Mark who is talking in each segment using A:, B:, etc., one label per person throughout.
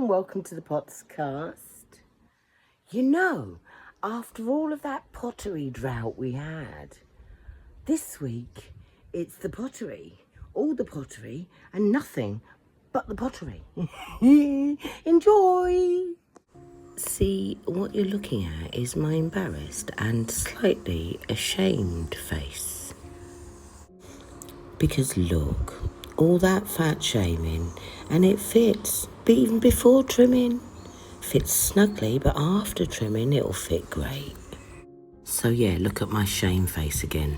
A: and welcome to the Potscast. You know, after all of that pottery drought we had, this week it's the pottery, all the pottery and nothing but the pottery. Enjoy! See, what you're looking at is my embarrassed and slightly ashamed face. Because look, all that fat shaming, and it fits, but even before trimming. Fits snugly, but after trimming it'll fit great. So yeah, look at my shame face again.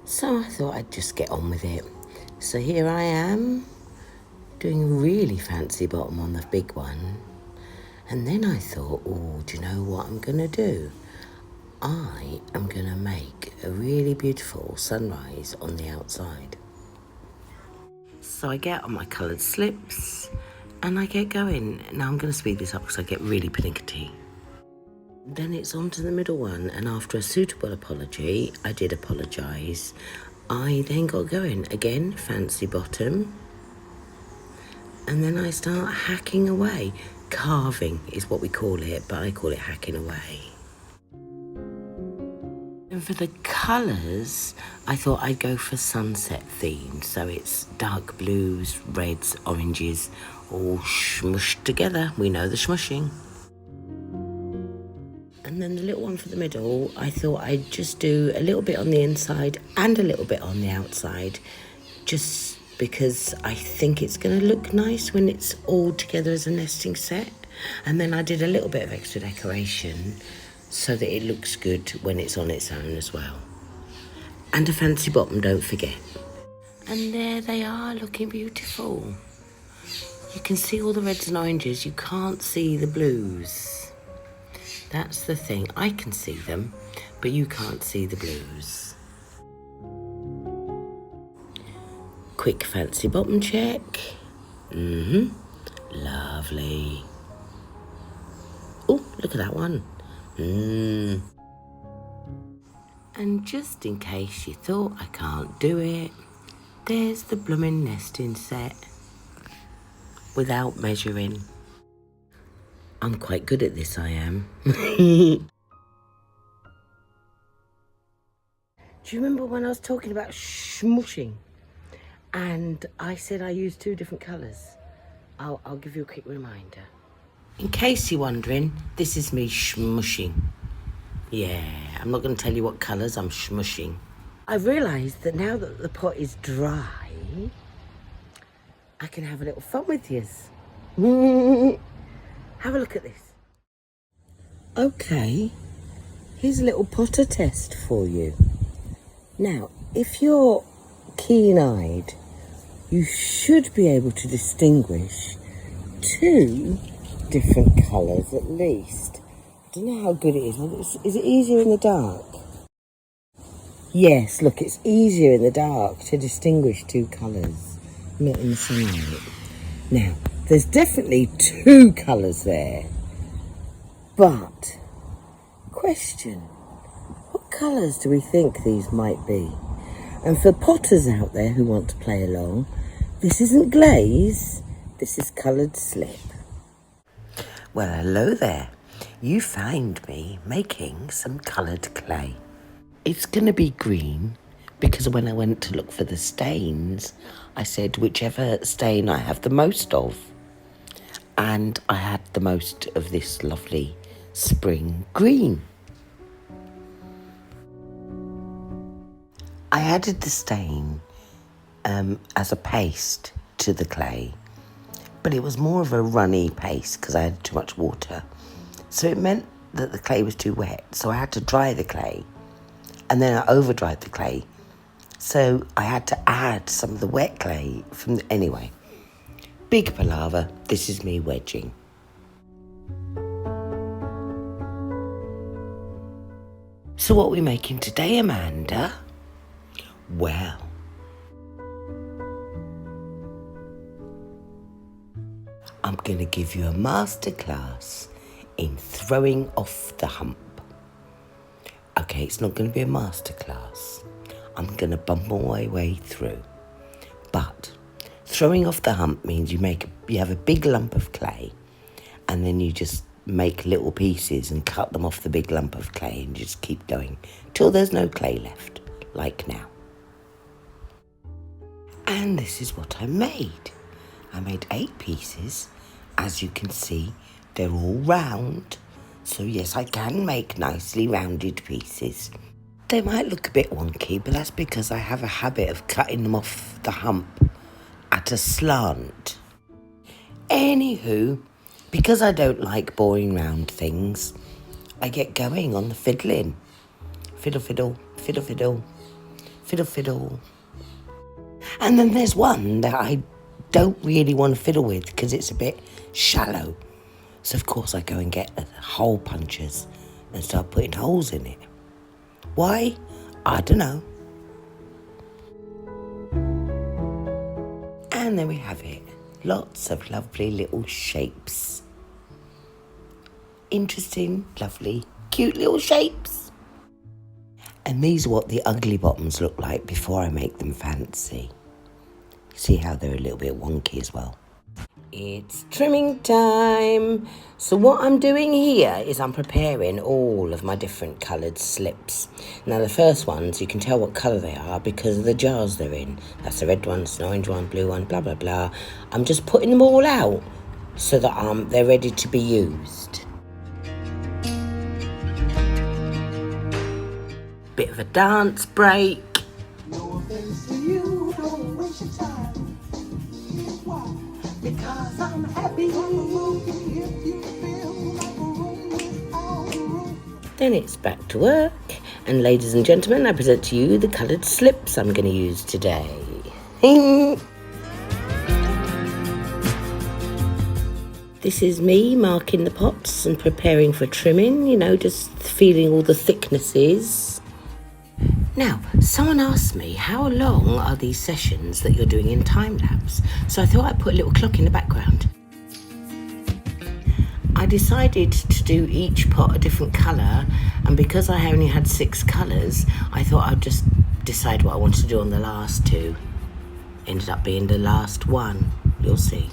A: So I thought I'd just get on with it. So here I am, doing a really fancy bottom on the big one. And then I thought, oh, do you know what I'm gonna do? I am gonna make a really beautiful sunrise on the outside. So I get on my coloured slips and I get going. Now I'm going to speed this up because I get really panicky. Then it's on to the middle one, and after a suitable apology, I did apologise. I then got going. Again, fancy bottom. And then I start hacking away. Carving is what we call it, but I call it hacking away. And for the colours, I thought I'd go for sunset theme. So it's dark blues, reds, oranges, all smushed together. We know the smushing. And then the little one for the middle, I thought I'd just do a little bit on the inside and a little bit on the outside, just because I think it's going to look nice when it's all together as a nesting set. And then I did a little bit of extra decoration so that it looks good when it's on its own as well. And a fancy bottom, don't forget. And there they are, looking beautiful. You can see all the reds and oranges, you can't see the blues. That's the thing, I can see them, but you can't see the blues. Quick fancy bottom check. Lovely. Oh, look at that one. And just in case you thought I can't do it, there's the blooming nesting set. Without measuring. I'm quite good at this, I am. Do you remember when I was talking about smushing? And I said I used 2 different colours. I'll give you a quick reminder. In case you're wondering, this is me smushing. Yeah, I'm not going to tell you what colours I'm smushing. I've realised that now that the pot is dry, I can have a little fun with yous. Have a look at this. Okay, here's a little potter test for you. Now, if you're keen-eyed, you should be able to distinguish 2 different colours at least. I don't know how good it is. Is it easier in the dark? Yes, look, it's easier in the dark to distinguish 2 colours, not in the sunlight. Now, there's definitely 2 colours there. But, question, what colours do we think these might be? And for potters out there who want to play along, this isn't glaze, this is coloured slip. Well, hello there. You find me making some coloured clay. It's going to be green because when I went to look for the stains, I said whichever stain I have the most of. And I had the most of this lovely spring green. I added the stain as a paste to the clay, but it was more of a runny paste because I had too much water. So it meant that the clay was too wet, so I had to dry the clay, and then I over-dried the clay. So I had to add some of the wet clay anyway. Big palaver, this is me wedging. So what are we making today, Amanda? Well, I'm going to give you a masterclass in throwing off the hump. Okay, it's not going to be a masterclass. I'm going to bumble my way through. But Throwing off the hump means you have a big lump of clay, and then you just make little pieces and cut them off the big lump of clay and just keep going till there's no clay left, like now. And this is what I made. I made 8 pieces. As you can see, they're all round. So yes, I can make nicely rounded pieces. They might look a bit wonky, but that's because I have a habit of cutting them off the hump at a slant. Anywho, because I don't like boring round things, I get going on the fiddling. Fiddle, fiddle, fiddle, fiddle, fiddle, fiddle. And then there's one that I don't really want to fiddle with because it's a bit shallow. So of course I go and get hole punchers and start putting holes in it. Why? I don't know. And there we have it. Lots of lovely little shapes. Interesting, lovely, cute little shapes. And these are what the ugly bottoms look like before I make them fancy. See how they're a little bit wonky as well. It's trimming time. So what I'm doing here is I'm preparing all of my different coloured slips. Now the first ones, you can tell what colour they are because of the jars they're in. That's the red one, it's an orange one, blue one, blah, blah, blah. I'm just putting them all out so that they're ready to be used. Bit of a dance break.
B: No offense to you, don't waste your time. Here's why. Because I'm happy if you feel like a room without a room.
A: Then it's back to work. And ladies and gentlemen, I present to you the coloured slips I'm going to use today. This is me marking the pots and preparing for trimming, just feeling all the thicknesses. Now, someone asked me, how long are these sessions that you're doing in time-lapse? So I thought I'd put a little clock in the background. I decided to do each pot a different colour, and because I only had 6 colours, I thought I'd just decide what I wanted to do on the last 2. Ended up being the last one, you'll see.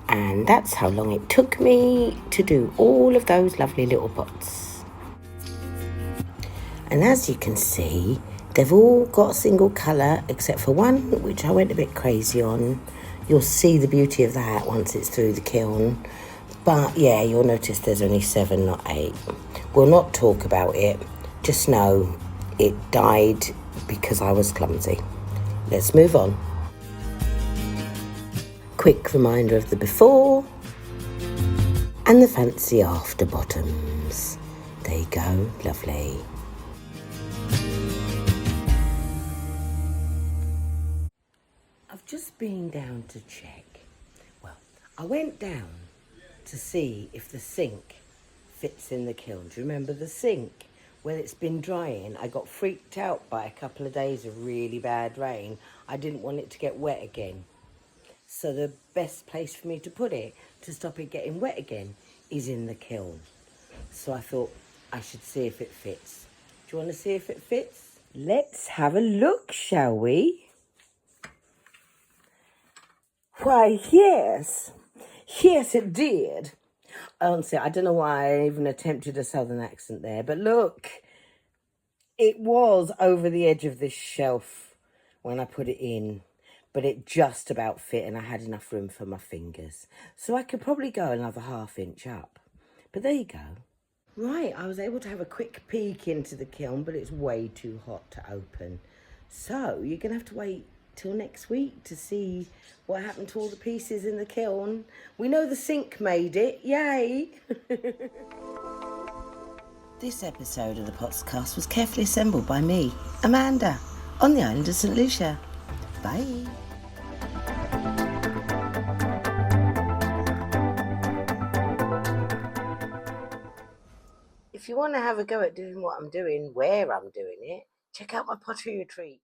A: And that's how long it took me to do all of those lovely little pots. And as you can see, they've all got a single colour except for one, which I went a bit crazy on. You'll see the beauty of that once it's through the kiln. But yeah, you'll notice there's only 7, not 8. We'll not talk about it. Just know it died because I was clumsy. Let's move on. Quick reminder of the before and the fancy after bottoms. There you go, lovely. I've just been down to check. Well, I went down to see if the sink fits in the kiln. Do you remember the sink? Well, it's been drying. I got freaked out by a couple of days of really bad rain. I didn't want it to get wet again. So the best place for me to put it, to stop it getting wet again, is in the kiln. So I thought I should see if it fits. Do you want to see if it fits? Let's have a look, shall we? Why, yes. Yes, it did. Honestly, I don't know why I even attempted a southern accent there, but look, it was over the edge of this shelf when I put it in, but it just about fit and I had enough room for my fingers. So I could probably go another ½ inch up. But there you go. Right, I was able to have a quick peek into the kiln, but it's way too hot to open. So you're going to have to wait till next week to see what happened to all the pieces in the kiln. We know the sink made it, yay! This episode of the Potscast was carefully assembled by me, Amanda, on the island of St Lucia. Bye! If you want to have a go at doing what I'm doing, where I'm doing it, check out my pottery retreat.